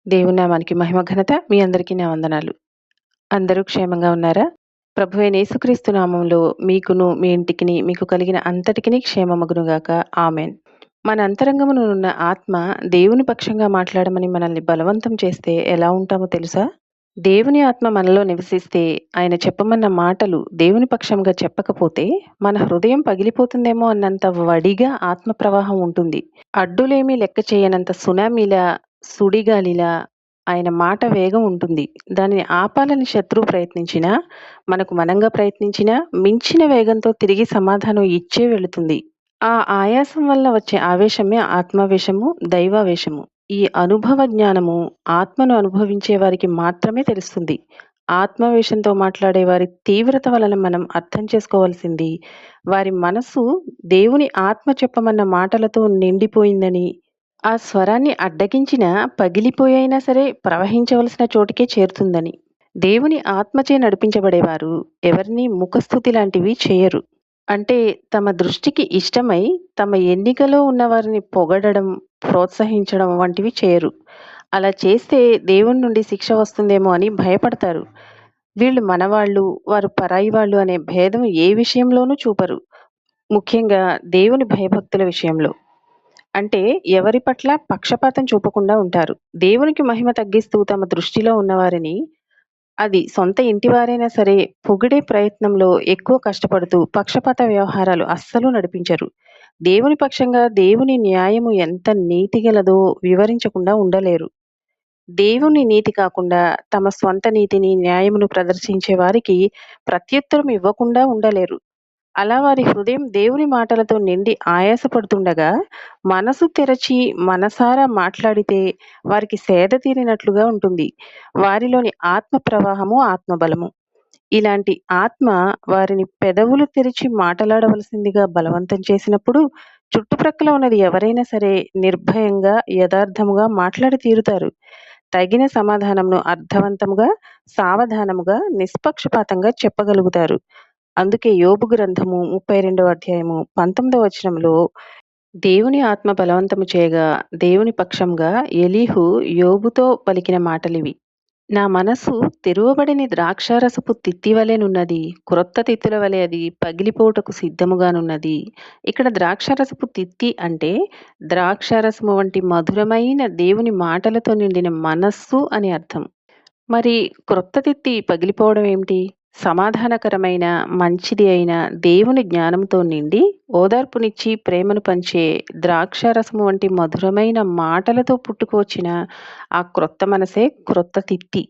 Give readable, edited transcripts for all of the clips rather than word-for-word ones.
దేవుని నామానికి మహిమ ఘనత మీ అందరికీ నా వందనాలు. అందరూ క్షేమంగా ఉన్నారా? ప్రభువైన యేసుక్రీస్తు నామంలో మీకును, మీ ఇంటికిని, మీకు కలిగిన అంతటికిని క్షేమమగును గాక. ఆమేన్. మన అంతరంగమునున్న ఆత్మ దేవుని పక్షంగా మాట్లాడమని మనల్ని బలవంతం చేస్తే ఎలా ఉంటామో తెలుసా? దేవుని ఆత్మ మనలో నివసిస్తే ఆయన చెప్పమన్న మాటలు దేవుని పక్షంగా చెప్పకపోతే మన హృదయం పగిలిపోతుందేమో అన్నంత వడిగా ఆత్మ ప్రవాహం ఉంటుంది. అడ్డులేమీ లెక్క చేయనంత సునామీలా, సుడిగాలిలా ఆయన మాట వేగం ఉంటుంది. దానిని ఆపాలని శత్రువు ప్రయత్నించినా, మనకు మనంగా ప్రయత్నించినా మించిన వేగంతో తిరిగి సమాధానం ఇచ్చే వెళుతుంది. ఆ ఆయాసం వల్ల వచ్చే ఆవేశమే ఆత్మావేశము, దైవావేశము. ఈ అనుభవ జ్ఞానము ఆత్మను అనుభవించే వారికి మాత్రమే తెలుస్తుంది. ఆత్మావేశంతో మాట్లాడే వారి తీవ్రత వలన మనం అర్థం చేసుకోవాల్సింది, వారి మనస్సు దేవుని ఆత్మ చెప్పమన్న మాటలతో నిండిపోయిందని, ఆ స్వరాన్ని అడ్డగించినా పగిలిపోయైనా సరే ప్రవహించవలసిన చోటికే చేరుతుందని. దేవుని ఆత్మచే నడిపించబడేవారు ఎవరిని ముఖస్తుతి లాంటివి చేయరు. అంటే తమ దృష్టికి ఇష్టమై తమ ఎన్నికలో ఉన్నవారిని పొగడడం, ప్రోత్సహించడం వంటివి చేయరు. అలా చేస్తే దేవుని నుండి శిక్ష వస్తుందేమో అని భయపడతారు. వీళ్ళు మనవాళ్ళు, వారు పరాయి వాళ్ళు అనే భేదం ఏ విషయంలోనూ చూపరు. ముఖ్యంగా దేవుని భయభక్తుల విషయంలో. అంటే ఎవరి పట్ల పక్షపాతం చూపకుండా ఉంటారు. దేవునికి మహిమ తగ్గిస్తూ తమ దృష్టిలో ఉన్నవారిని, అది సొంత ఇంటివారైనా సరే, పొగిడే ప్రయత్నంలో ఎక్కువ కష్టపడుతూ పక్షపాత వ్యవహారాలు అస్సలు నడిపించరు. దేవుని పక్షంగా దేవుని న్యాయము ఎంత నీతిగలదో వివరించకుండా ఉండలేరు. దేవుని నీతి కాకుండా తమ స్వంత నీతిని, న్యాయమును ప్రదర్శించే వారికి ప్రత్యుత్తరం ఇవ్వకుండా ఉండలేరు. అలా వారి హృదయం దేవుని మాటలతో నిండి ఆయాసపడుతుండగా, మనసు తెరచి మనసారా మాట్లాడితే వారికి సేద తీరినట్లుగా ఉంటుంది. వారిలోని ఆత్మ ప్రవాహము, ఆత్మబలము. ఇలాంటి ఆత్మ వారిని పెదవులు తెరిచి మాటలాడవలసిందిగా బలవంతం చేసినప్పుడు, చుట్టుప్రక్కల ఉన్నది ఎవరైనా సరే నిర్భయంగా, యథార్థముగా మాట్లాడి తీరుతారు. తగిన సమాధానంను అర్థవంతముగా, సావధానముగా, నిష్పక్షపాతంగా చెప్పగలుగుతారు. అందుకే యోబు గ్రంథము 32వ అధ్యాయము 19వ వచనంలో దేవుని ఆత్మ బలవంతము చేయగా దేవుని పక్షంగా ఎలీహు యోబుతో పలికిన మాటలివి. నా మనస్సు తెరువబడిన ద్రాక్షారసపు తిత్తివలెనున్నది. క్రొత్త తిత్తుల వలె అది పగిలిపోవుటకు సిద్ధముగానున్నది. ఇక్కడ ద్రాక్షారసపు తిత్తి అంటే ద్రాక్షారసము వంటి మధురమైన దేవుని మాటలతో నిండిన మనస్సు అని అర్థం. మరి క్రొత్త తిత్తి పగిలిపోవడం ఏమిటి? సమాధానకరమైన, మంచిది అయిన దేవుని జ్ఞానంతో నిండి, ఓదార్పునిచ్చి ప్రేమను పంచే ద్రాక్షారసము వంటి మధురమైన మాటలతో పుట్టుకొచ్చిన ఆ క్రొత్త మనసే క్రొత్త తిత్తి.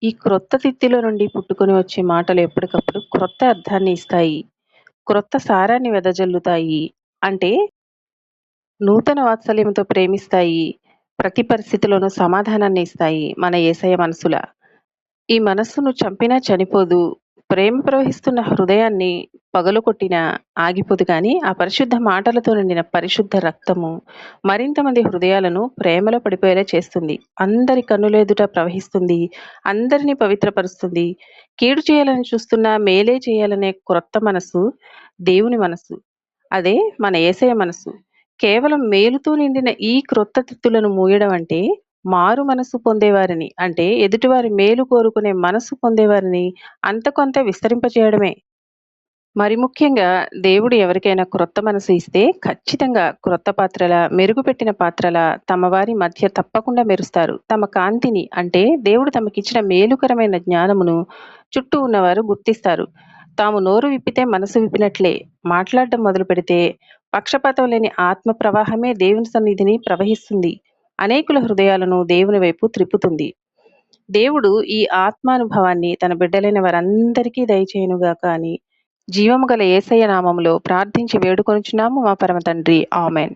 ఈ క్రొత్త తిత్తిలో నుండి పుట్టుకొని వచ్చే మాటలు ఎప్పటికప్పుడు క్రొత్త అర్థాన్ని ఇస్తాయి. క్రొత్త సారాన్ని వెదజల్లుతాయి. అంటే నూతన వాత్సల్యంతో ప్రేమిస్తాయి. ప్రతి పరిస్థితిలోనూ సమాధానాన్ని ఇస్తాయి మన యేసయ్య మనసుల. ఈ మనస్సును చంపినా చనిపోదు. ప్రేమ ప్రవహిస్తున్న హృదయాన్ని పగలగొట్టినా ఆగిపోదు గాని, ఆ పరిశుద్ధ మాటలతో నిండిన పరిశుద్ధ రక్తము మరింతమంది హృదయాలను ప్రేమలో పడిపోయేలా చేస్తుంది. అందరి కన్నుల ఎదుట ప్రవహిస్తుంది. అందరినీ పవిత్రపరుస్తుంది. కీడు చేయాలని చూస్తున్నా మేలే చేయాలనే క్రొత్త మనస్సు దేవుని మనస్సు. అదే మన యేసయ్య మనస్సు. కేవలం మేలుతో నిండిన ఈ క్రొత్త తిత్తులను మూయడం అంటే, మారు మనస్సు పొందేవారిని, అంటే ఎదుటివారి మేలు కోరుకునే మనస్సు పొందేవారిని అంతకొంత విస్తరింపచేయడమే. మరి ముఖ్యంగా దేవుడు ఎవరికైనా క్రొత్త మనసు ఇస్తే ఖచ్చితంగా క్రొత్త పాత్రల, మెరుగుపెట్టిన పాత్రల తమ వారి మధ్య తప్పకుండా మెరుస్తారు. తమ కాంతిని, అంటే దేవుడు తమకిచ్చిన మేలుకరమైన జ్ఞానమును చుట్టూ ఉన్నవారు గుర్తిస్తారు. తాము నోరు విప్పితే మనసు విప్పినట్లే మాట్లాడడం మొదలు పెడితే పక్షపాతం లేని ఆత్మ ప్రవాహమే దేవుని సన్నిధిని ప్రవహిస్తుంది. అనేకుల హృదయాలను దేవుని వైపు త్రిప్పుతుంది. దేవుడు ఈ ఆత్మానుభవాన్ని తన బిడ్డలైన వారందరికీ దయచేయునుగాక అని జీవము గల యేసయ్య నామములో ప్రార్థించి వేడుకొనుచున్నాము మా పరమ తండ్రి. ఆమేన్.